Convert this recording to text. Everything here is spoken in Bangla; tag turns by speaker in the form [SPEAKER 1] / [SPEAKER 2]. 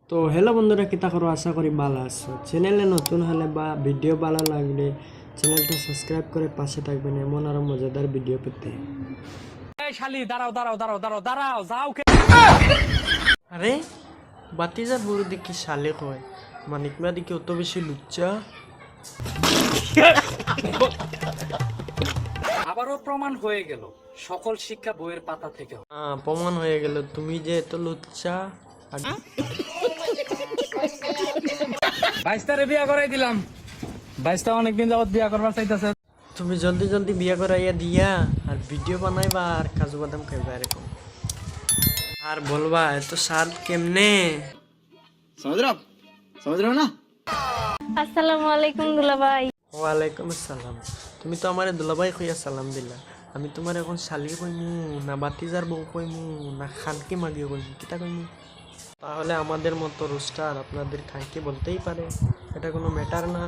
[SPEAKER 1] তো হ্যালো বন্ধুরা, কিতা করো? আশা করি ভালো আছো। চ্যানেলে নতুন হলে বা ভিডিও ভালো লাগলে চ্যানেলটা সাবস্ক্রাইব করে পাশে থাকবেন এমন আরো মজাদার ভিডিও পেতে।
[SPEAKER 2] এই শালি দাঁড়াও দাঁড়াও দাঁড়াও দাঁড়াও দাঁড়াও যাও
[SPEAKER 1] আরে বাতিজার বুড়ো দেখি শালে কয়, মানিক মা দেখি অত বেশি লুচ্চা।
[SPEAKER 2] আবারও প্রমাণ হয়ে গেল সকল শিক্ষা বইয়ের পাতা থেকে।
[SPEAKER 1] প্রমাণ হয়ে গেল তুমি যে এত লুচ্চা।
[SPEAKER 2] বাইশটারে বিয়া করাই দিলাম। বাইশটা অনেকদিন যাবত বিয়া করবার চাইতেছে।
[SPEAKER 1] তুমি জলদি জলদি বিয়া করাইয়া দিয়া আর ভিডিও বানাইবা আর কাজু বাদাম খাইবা এরকম। আর বলবা এত স্বাদ কেমনে।
[SPEAKER 3] समझ रहे हो ना।
[SPEAKER 4] আসসালামু আলাইকুম দুলাভাই।
[SPEAKER 1] ওয়ালাইকুম আসসালাম। তুমি তো আমারে দুলাভাই কইয়া সালাম দিলা, আমি তোমার এখন শালি কইমু না বাতিজার বউ কইমু না খানকি মাগিও কইমু, কিতা কইমু? তাহলে আমাদের মতো রোস্টার আপনাদের খানকি বলতেই পারে, এটা কোনো ম্যাটার না।